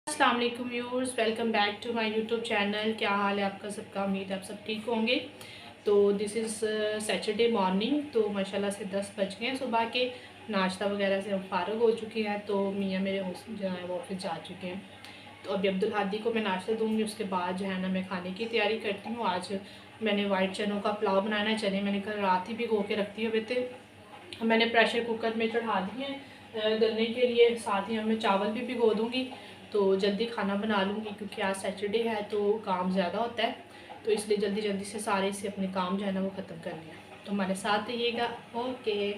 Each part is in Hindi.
अस्सलाम वालेकुम viewers, welcome back to my YouTube channel. क्या हाल है आपका सबका? उम्मीद है आप सब ठीक होंगे। तो दिस इज़ सैटरडे मॉर्निंग। तो माशाल्लाह से 10 बज गए हैं सुबह के। नाश्ता वगैरह से हम फ़ारिग हो चुके हैं। तो मियाँ मेरे जो है वो ऑफिस जा चुके हैं। तो अभी अब्दुल हादी को मैं नाश्ता दूँगी, उसके बाद जो है ना मैं खाने की तैयारी करती हूँ। आज मैंने वाइट चनों का पुलाव बनाना है। चने मैंने कल रात ही भिगो के रखती हुए थे, मैंने प्रेशर कुकर में चढ़ा दिए हैं गलने के लिए। साथ ही मैं चावल भी भिगो दूँगी तो जल्दी खाना बना लूँगी, क्योंकि आज सैटरडे है तो काम ज़्यादा होता है। तो इसलिए जल्दी जल्दी से सारे से अपने काम जो है ना वो ख़त्म करने हैं। तो हमारे साथ रहिएगा। ओके।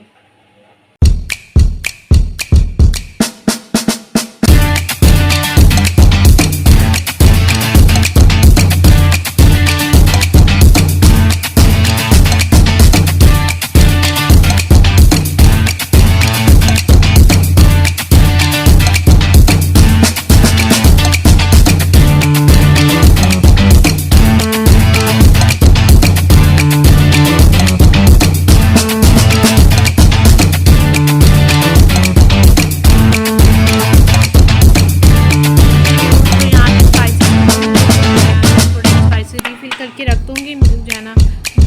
करके रख दूँगी, जो है ना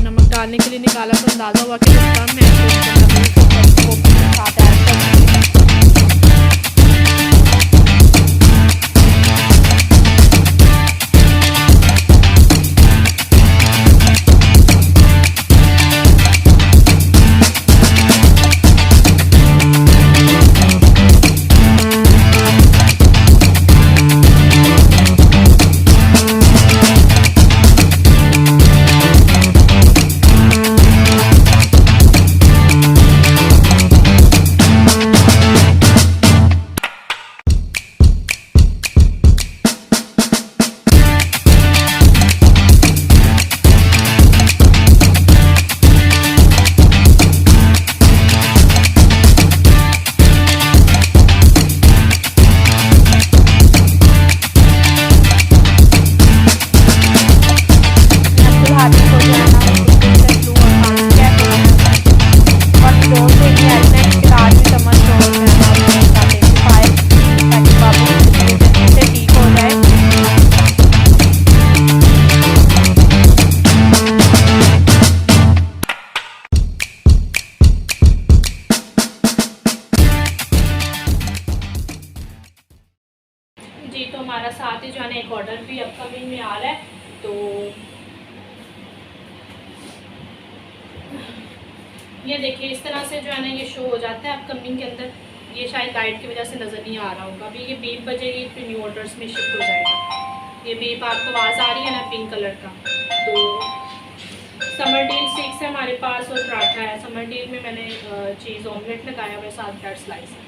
नमक डालने के लिए निकाला तो अंदाज़ा हुआ कि कम है, तो साथ ऐड कर दूँगी। जी, तो हमारा साथ ही जो है ना एक ऑर्डर भी अपकमिंग में आ रहा है। तो ये देखिए इस तरह से जो है ना ये शो हो जाता है अपकमिंग के अंदर। ये शायद लाइट की वजह से नज़र नहीं आ रहा होगा। अभी ये बीप बजेगी फिर न्यू ऑर्डर्स में शिफ्ट हो जाएगा। ये बीप आपको आवाज़ आ रही है ना पिंक कलर का। तो समर डील 6 है हमारे पास और पराठा है। समर डील में मैंने चीज़ ऑमलेट लगाया हुआ है, साथ ब्रेड स्लाइस है।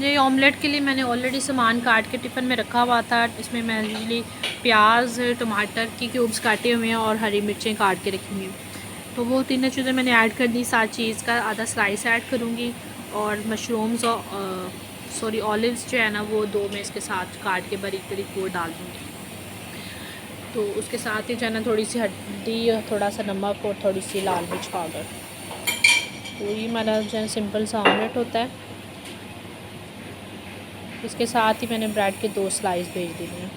ये ऑमलेट के लिए मैंने ऑलरेडी सामान काट के टिफ़िन में रखा हुआ था। इसमें मैं यूजली प्याज टमाटर की क्यूब्स काटे हुए हैं और हरी मिर्चें काट के रखी हुई हैं। तो वो तीनों चीज़ें मैंने ऐड कर दी। साथ चीज़ का आधा स्लाइस ऐड करूँगी और मशरूम्स और ऑलिव्स जो है ना वो 2 मैं इसके साथ काट के बारीक बारीक वो डाल दूँगी। तो उसके साथ ही जो है ना थोड़ी सी हल्दी, थोड़ा सा नमक और थोड़ी सी लाल मिर्च पाउडर। तो ये हमारा जो है सिंपल सा ऑमलेट होता है। इसके साथ ही मैंने ब्रेड के 2 स्लाइस भेज दिए हैं।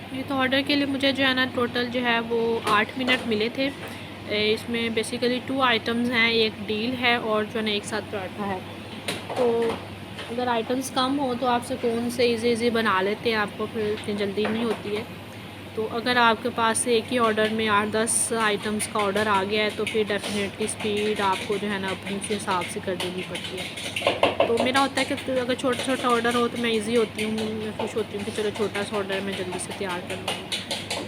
ये तो ऑर्डर के लिए मुझे जो है ना टोटल जो है वो 8 मिनट मिले थे। इसमें बेसिकली 2 आइटम्स हैं, एक डील है और जो है ना एक साथ पराठा है। तो अगर आइटम्स कम हो तो आप सुकून से इजी बना लेते हैं, आपको फिर इतनी जल्दी नहीं होती है। तो अगर आपके पास से एक ही ऑर्डर में 8-10 आइटम्स का ऑर्डर आ गया है तो फिर डेफिनेटली स्पीड आपको जो है ना अपने हिसाब से कर देनी पड़ती है। तो मेरा होता है कि अगर छोटा ऑर्डर हो तो मैं इजी होती हूँ, मैं खुश होती हूँ कि चलो छोटा सा ऑर्डर मैं जल्दी से तैयार कर लूँगी।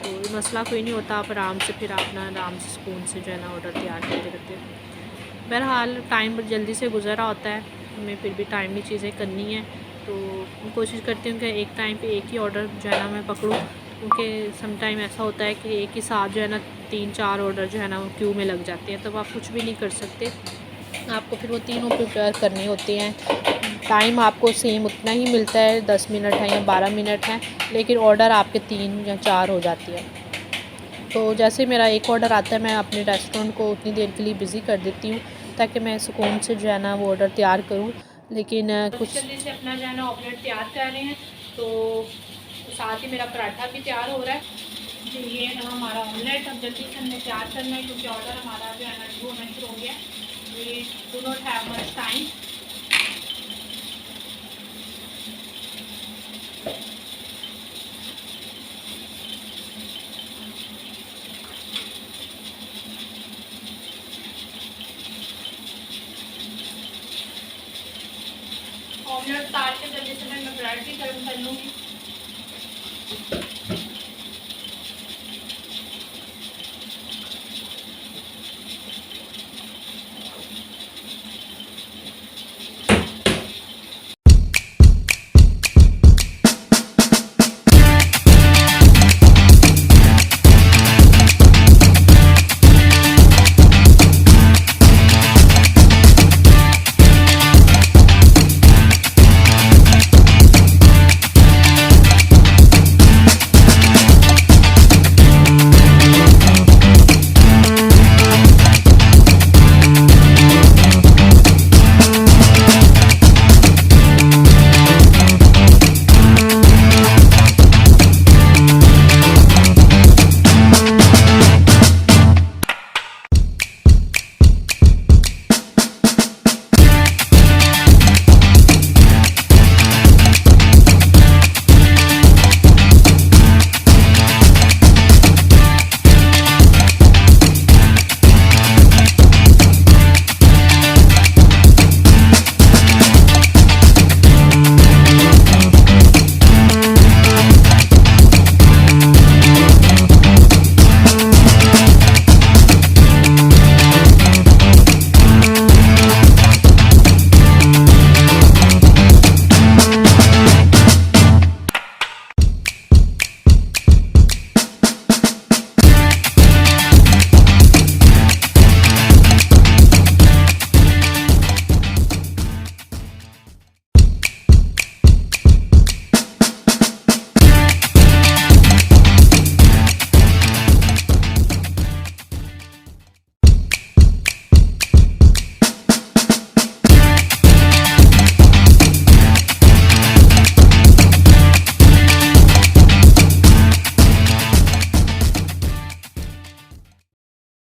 तो मसला कोई नहीं होता, आप आराम से फिर अपना आराम से सुकून से जो है ना ऑर्डर तैयार करते रहते हैं। बहरहाल टाइम जल्दी से गुजरा होता है, हमें फिर भी टाइमली चीज़ें करनी है। तो कोशिश करती हूँ कि एक टाइम पे एक ही ऑर्डर जो है ना मैं पकड़ूँ, क्योंकि सम टाइम ऐसा होता है कि एक ही साथ जो है ना 3-4 ऑर्डर जो है ना वो क्यू में लग जाते हैं, तब आप कुछ भी नहीं कर सकते। आपको फिर वो तीनों प्रिपेयर करने होते हैं। टाइम आपको सेम उतना ही मिलता है, 10 मिनट है या 12 मिनट है, लेकिन ऑर्डर आपके 3 या 4 हो जाती है। तो जैसे मेरा एक ऑर्डर आता है मैं अपने रेस्टोरेंट को उतनी देर के लिए बिज़ी कर देती हूँ ताकि मैं सुकून से जो है ना वो ऑर्डर तैयार करूँ। लेकिन कुछ जल्दी से अपना जो है ना ऑमलेट तैयार कर रहे हैं, तो साथ ही मेरा पराठा भी तैयार हो रहा है। तो ये ना हमारा ऑमलेट अब जल्दी से हमने तैयार करना है, क्योंकि ऑर्डर हमारा जो है ना शुरू होना शुरू हो गया। We do not have much time. Omelette उतार के जल्दी से मैं ब्रेड भी गर्म कर लूँगी।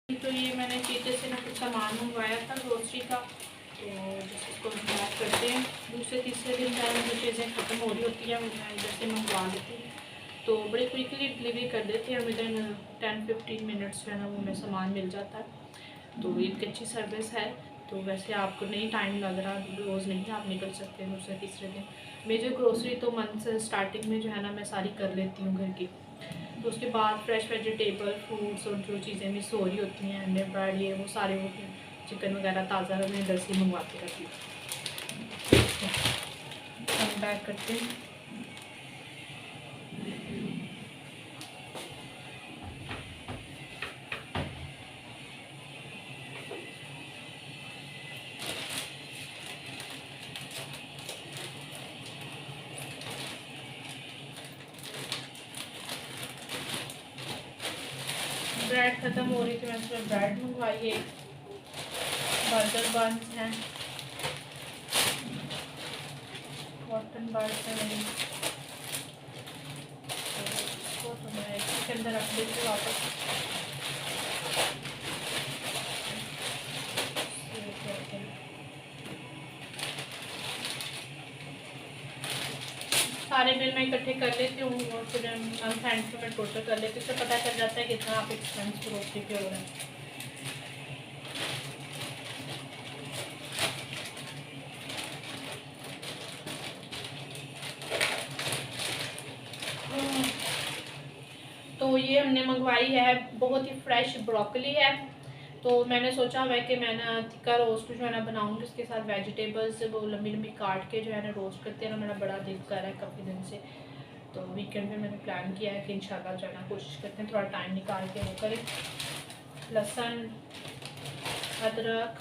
तो ये मैंने चीज़ें से ना कुछ सामान मंगवाया था ग्रोसरी का, तो जिसको हम पैक करते हैं। दूसरे तीसरे दिन टाइम जो चीज़ें ख़त्म हो रही होती हैं वो मैं इधर से मंगवा देती हूँ, तो बड़े क्विकली डिलीवरी कर देते हैं। विदिन 10-15 मिनट्स जो है ना वो हमें सामान मिल जाता है, तो ये एक अच्छी सर्विस है। तो वैसे आपको नहीं टाइम लग रहा, रोज़ नहीं आप निकल सकते दूसरे तीसरे दिन। मेरी जो ग्रोसरी तो मंथ स्टार्टिंग में जो है ना मैं सारी कर लेती हूँ घर की। तो उसके बाद फ्रेश वेजिटेबल, फ्रूट्स और जो चीज़ें मिस हो रही होती हैं, अंडे ब्रेड ये वो सारे वो चिकन वगैरह ताज़ा मैं इधर से मंगवाती रहती हूँ। हम पैक करते हैं। ब्रेड ख़त्म हो रही थी, मैंने उसमें ब्रेड मंगवाई है, बर्गर बन्स हैं, कॉटन बर्ड्स हैं मेरी, तो मैं इसके अंदर रख देती हूँ वापस। सारे बिल मैं इकट्ठे कर लेती हूँ और फिर मंथ एंड में मैं टोटल कर लेती हूँ, उससे पता चल जाता है कितना आप एक्सपेंस ग्रोसरी पे हो रहा है। तो ये हमने मंगवाई है, बहुत ही फ्रेश ब्रोकली है। तो मैंने सोचा हुआ है कि मैं ना तिक्का रोस्ट जो है ना बनाऊँगी, उसके साथ वेजिटेबल्स वो लंबी लंबी काट के जो है ना रोस्ट करते हैं ना, मेरा बड़ा दिल कर रहा है काफ़ी दिन से। तो वीकेंड में मैंने प्लान किया है कि इंशाल्लाह जो है ना कोशिश करते हैं थोड़ा टाइम निकाल के वो करें। लहसुन, अदरक,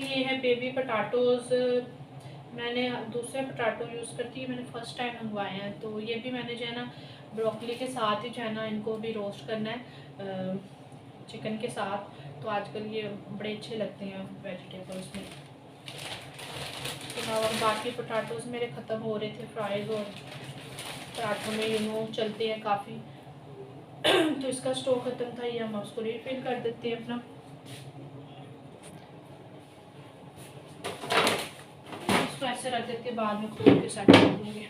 ये है बेबी पटाटोज़। मैंने दूसरे पटाटो यूज़ करती है, मैंने फ़र्स्ट टाइम मंगवाए हैं। तो ये भी मैंने जो है ना ब्रोकली के साथ ही जो है ना इनको भी रोस्ट करना है चिकन के साथ। तो आजकल ये बड़े अच्छे लगते हैं वेजिटेबल्स में। इसके अलावा बाकी पटाटोज़ मेरे ख़त्म हो रहे थे, फ्राइज़ और पराठों में चलते हैं काफ़ी। तो इसका स्टॉक ख़त्म था, ये हम उसको रिफिल कर देते हैं अपना। इसको ऐसे रख देते हैं, बाद में खोल के सेट कर दूँगी।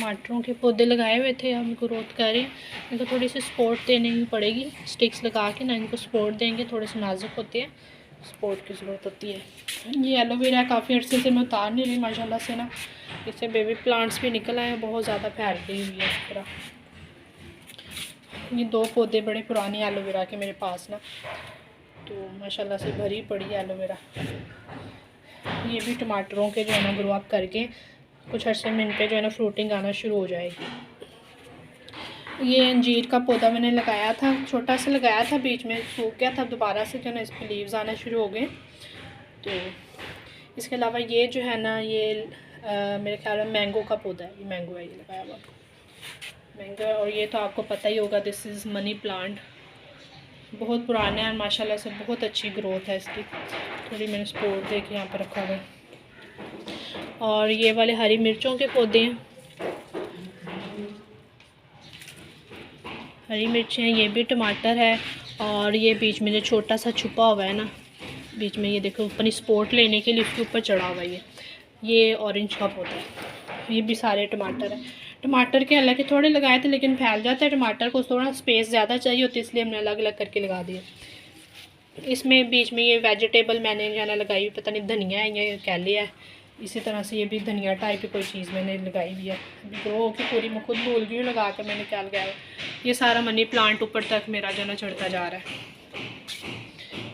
टमाटरों के पौधे लगाए हुए थे, हम ग्रोथ कर रहे हैं। इनको थोड़ी सी सपोर्ट देनी पड़ेगी, स्टिक्स लगा के ना इनको सपोर्ट देंगे। थोड़े से नाजुक होते हैं, सपोर्ट की ज़रूरत होती है। ये एलोवेरा काफ़ी अर्से से मैं उतार नहीं रही माशाल्लाह से ना, इससे बेबी प्लांट्स भी निकल आए हैं, बहुत ज़्यादा फैल गई हुई है इस तरह। ये 2 पौधे बड़े पुराने एलोवेरा के मेरे पास ना, तो माशाल्लाह से भरी पड़ी है एलोवेरा। ये भी टमाटरों के जो है ना ग्रो अप करके कुछ अर्से में इन पे जो है ना फ्रूटिंग आना शुरू हो जाएगी। ये अंजीर का पौधा मैंने लगाया था, छोटा सा लगाया था, बीच में सूख गया था, दोबारा से जो है ना इस पर लीव्स आना शुरू हो गए। तो इसके अलावा ये जो है ना ये मेरे ख्याल में मैंगो का पौधा है, ये मैंगो है, ये लगाया हुआ मैंगो। और ये तो आपको पता ही होगा, दिस इज़ मनी प्लांट, बहुत पुराना है और माशाल्लाह से बहुत अच्छी ग्रोथ है इसकी। थोड़ी मैंने सपोर्ट दे के यहाँ पर रखा हुआ है। और ये वाले हरी मिर्चों के पौधे हैं, हरी मिर्च हैं, ये भी टमाटर है। और ये बीच में जो छोटा सा छुपा हुआ है ना बीच में, ये देखो अपनी सपोर्ट लेने के लिए उसके ऊपर चढ़ा हुआ है। ये ऑरेंज का पौधा है, ये भी सारे टमाटर है। टमाटर के हालांकि थोड़े लगाए थे लेकिन फैल जाता है टमाटर को, थोड़ा स्पेस ज़्यादा चाहिए होती है, इसलिए हमने अलग अलग करके लगा दिए। इसमें बीच में ये वेजिटेबल मैंने जो है ना लगाई हुई, पता नहीं धनिया है या कैले है, इसी तरह से ये भी धनिया टाइप की कोई चीज़ मैंने लगाई हुई है। अभी ग्रो होकर पूरी मैं खुद भूल गई हूँ लगा कर मैंने क्या लगाया। ये सारा मनी प्लांट ऊपर तक मेरा जो है ना चढ़ता जा रहा है।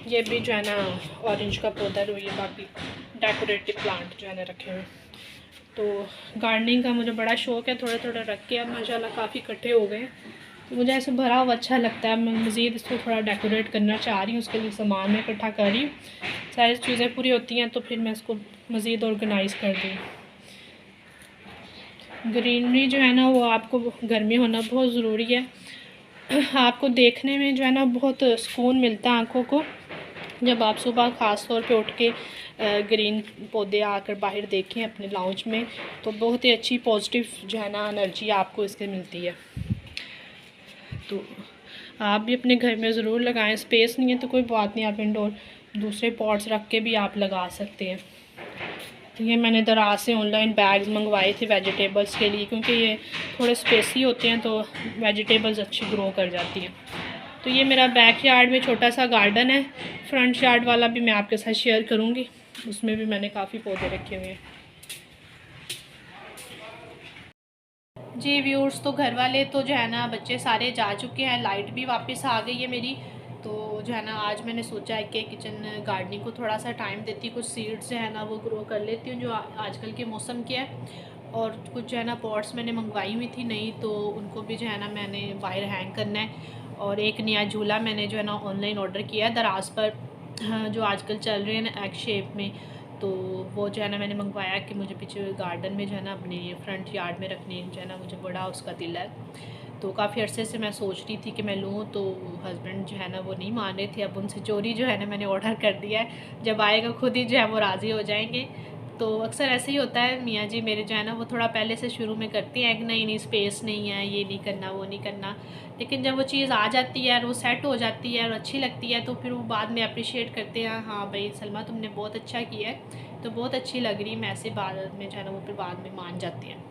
ये भी जो है ना ऑरेंज का पौधा है, ये बाकी डेकोरेटिव प्लांट जो है ना रखे हुए। तो गार्डनिंग का मुझे बड़ा शौक़ है, थोड़े थोड़े रख के अब माशाल्लाह काफ़ी इकट्ठे हो गए। तो मुझे ऐसे भरा हुआ अच्छा लगता है, मैं मज़ीद इसको थोड़ा डेकोरेट करना चाह रही हूँ, उसके लिए सामान मैं इकट्ठा कर रही हूँ। सारी चीज़ें पूरी होती हैं तो फिर मैं इसको मज़ीद ऑर्गेनाइज़ कर दूँ। ग्रीनरी जो है ना वो आपको घर में होना बहुत ज़रूरी है, आपको देखने में जो है ना बहुत सुकून मिलता है आँखों को, जब आप सुबह ख़ास तौर पे उठ के ग्रीन पौधे आकर बाहर देखें अपने लाउंज में, तो बहुत ही अच्छी पॉजिटिव जो है ना एनर्जी आपको इससे मिलती है। तो आप भी अपने घर में ज़रूर लगाएं, स्पेस नहीं है तो कोई बात नहीं, आप इंडोर दूसरे पॉट्स रख के भी आप लगा सकते हैं। तो ये मैंने दराज से ऑनलाइन बैग्स मंगवाए थे वेजिटेबल्स के लिए, क्योंकि ये थोड़े स्पेसी होते हैं तो वेजिटेबल्स अच्छी ग्रो कर जाती हैं। तो ये मेरा बैक यार्ड में छोटा सा गार्डन है, फ्रंट यार्ड वाला भी मैं आपके साथ शेयर करूँगी, उसमें भी मैंने काफ़ी पौधे रखे हुए हैं। जी व्यूअर्स, तो घर वाले तो जो है ना बच्चे सारे जा चुके हैं, लाइट भी वापस आ गई है मेरी। तो जो है ना आज मैंने सोचा है कि किचन गार्डनिंग को थोड़ा सा टाइम देती, कुछ सीड्स जो है ना वो ग्रो कर लेती हूँ जो आजकल के मौसम के है। और कुछ जो है ना पॉट्स मैंने मंगवाई हुई थी नई, तो उनको भी जो है ना मैंने बाहर हैंग करना है। और एक नया झूला मैंने जो है ना ऑनलाइन ऑर्डर किया है दराज पर, जो आजकल चल रहे हैं ना एग शेप में, तो वो जो है ना मैंने मंगवाया कि मुझे पीछे गार्डन में जो है ना अपने फ्रंट यार्ड में रखने जो है ना मुझे बड़ा उसका दिल है। तो काफ़ी अरसे से मैं सोच रही थी कि मैं लूँ, तो हस्बैंड जो है ना वो नहीं मान रहे थे। अब उनसे चोरी जो है ना मैंने ऑर्डर कर दिया है, जब आएगा खुद ही जो है वो राज़ी हो जाएंगे। तो अक्सर ऐसे ही होता है, मियाँ जी मेरे जो है ना वो थोड़ा पहले से शुरू में करते हैं कि नहीं स्पेस नहीं है, ये नहीं करना वो नहीं करना, लेकिन जब वो चीज़ आ जाती है और वो सेट हो जाती है और अच्छी लगती है तो फिर वो बाद में अप्रिशिएट करते हैं, हाँ भाई सलमा तुमने बहुत अच्छा किया है, तो बहुत अच्छी लग रही है। मैं ऐसे बाद में जो है ना वो फिर बाद में मान जाती हैं।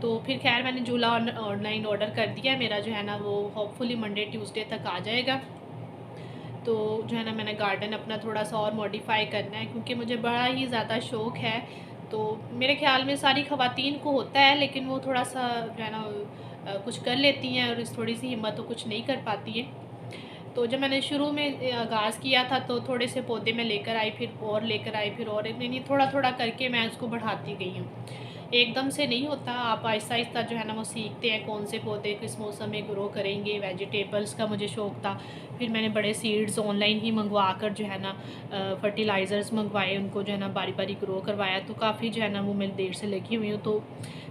तो फिर खैर मैंने झूला ऑनलाइन ऑर्डर कर दिया, मेरा जो है ना वो होपफुली मंडे ट्यूसडे तक आ जाएगा। तो जो है ना मैंने गार्डन अपना थोड़ा सा और मॉडिफाई करना है, क्योंकि मुझे बड़ा ही ज़्यादा शौक़ है। तो मेरे ख़्याल में सारी ख़वातीन को होता है, लेकिन वो थोड़ा सा जो है ना कुछ कर लेती हैं और इस थोड़ी सी हिम्मत तो कुछ नहीं कर पाती है। तो जब मैंने शुरू में आगाज़ किया था तो थोड़े से पौधे मैं लेकर आई, फिर और लेकर आई, फिर और नहीं थोड़ा थोड़ा करके मैं उसको बढ़ाती गई हूँ। एकदम से नहीं होता, आप आहिस्ता आहिस्ता जो है ना वो सीखते हैं कौन से पौधे किस मौसम में ग्रो करेंगे। वेजिटेबल्स का मुझे शौक़ था, फिर मैंने बड़े सीड्स ऑनलाइन ही मंगवा कर जो है ना फर्टिलाइज़र्स मंगवाए, उनको जो है ना बारी बारी ग्रो करवाया। तो काफ़ी जो है ना वो मैं देर से लगी हुई हूँ। तो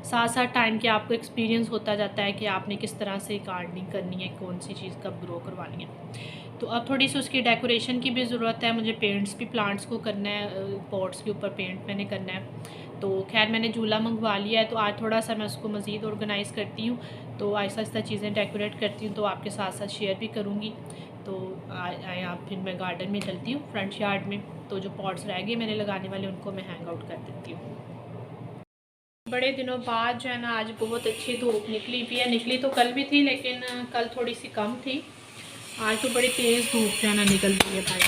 साथ साथ टाइम के आपको एक्सपीरियंस होता जाता है कि आपने किस तरह से गार्डनिंग करनी है, कौन सी चीज़ कब ग्रो करवानी है। तो अब थोड़ी सी उसकी डेकोरेशन की भी ज़रूरत है, मुझे पेंट्स भी प्लांट्स को करना है, पॉट्स के ऊपर पेंट मैंने करना है। तो खैर मैंने झूला मंगवा लिया है, तो आज थोड़ा सा मैं उसको मज़ीद ऑर्गेनाइज़ करती हूँ, तो आहिस्ता आहिस्ता चीज़ें डेकोरेट करती हूँ, तो आपके साथ साथ शेयर भी करूँगी। तो यहाँ फिर मैं गार्डन में चलती हूँ फ्रंट यार्ड में, तो जो पॉट्स रह गए मेरे लगाने वाले उनको मैं हैंग आउट कर देती हूँ। बड़े दिनों बाद जो है ना आज बहुत अच्छी धूप निकली हुई है। निकली तो कल भी थी लेकिन कल थोड़ी सी कम थी, आज तो बड़ी तेज़ धूप जो है ना निकल रही है भाई।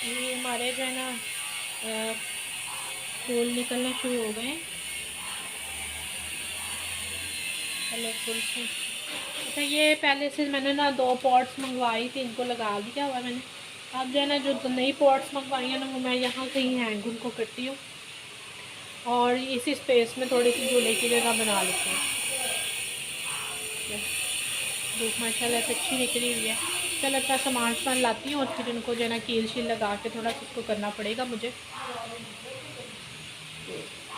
ये हमारे जो है ना फूल निकलना शुरू हो गए कलरफुल से। अच्छा ये पहले से मैंने ना 2 पॉट्स मंगवाई थी, इनको लगा दिया हुआ मैंने। अब जो है ना जो नई पॉट्स मंगवाई है ना वो मैं यहाँ कहीं हैंग उनको करती हूँ और इसी स्पेस में थोड़ी सी झूले की जगह बना लेती हूँ। धूप माशाल्लाह से अच्छी निकली हुई है। चल अपना सामान लाती हूँ और फिर इनको जो है ना कील शील लगा के थोड़ा इसको करना पड़ेगा मुझे।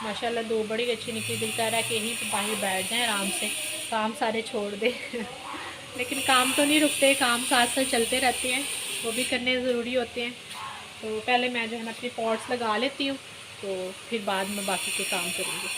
माशाल्लाह दो बड़ी अच्छी निकली। दिल कर रहा है कि यहीं पे बाहर बैठ जाएं आराम से, काम सारे छोड़ दे लेकिन काम तो नहीं रुकते, काम साथ साथ चलते रहते हैं, वो भी करने ज़रूरी होते हैं। तो पहले मैं जो है ना अपनी पॉट्स लगा लेती हूँ, तो फिर बाद में बाकी के काम करूँगी।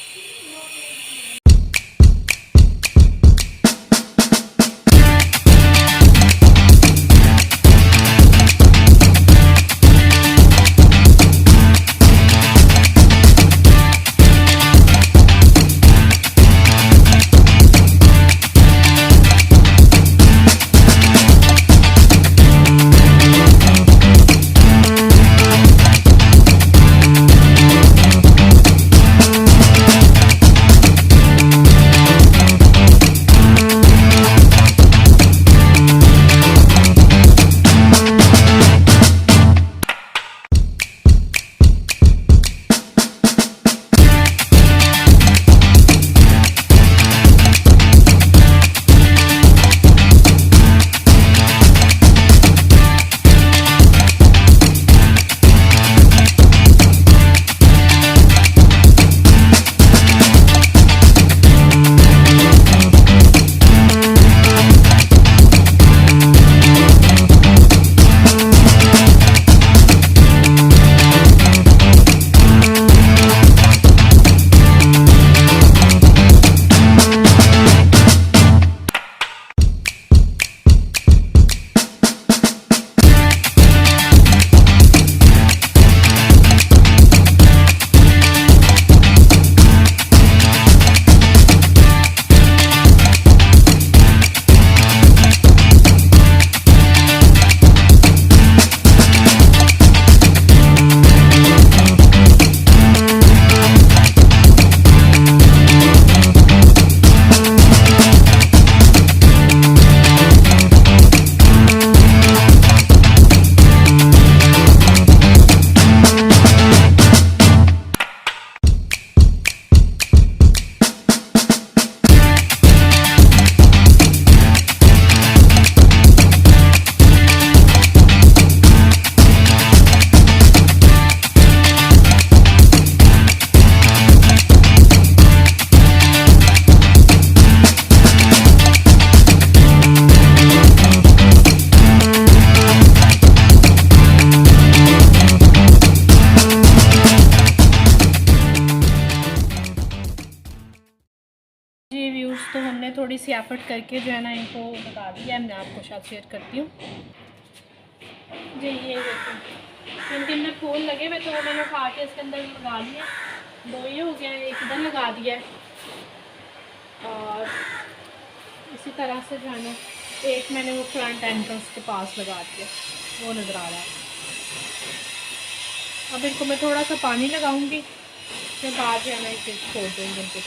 तो हमने थोड़ी सी एफर्ट करके जो है ना इनको बता दिया, मैं आपको साथ शेयर करती हूँ जी। ये देखो इनके अंदर फूल लगे हुए, तो वो मैंने उठा के इसके अंदर लगा दिए। 2 ये हो गया, एक इधर लगा दिया है और इसी तरह से जो है ना एक मैंने वो फ्रंट एंट्रेंस के पास लगा दिया, वो नज़र आ रहा है। अब इनको मैं थोड़ा सा पानी लगाऊंगी, फिर बाद जो है ना इसे छोड़ दूँगी इनको।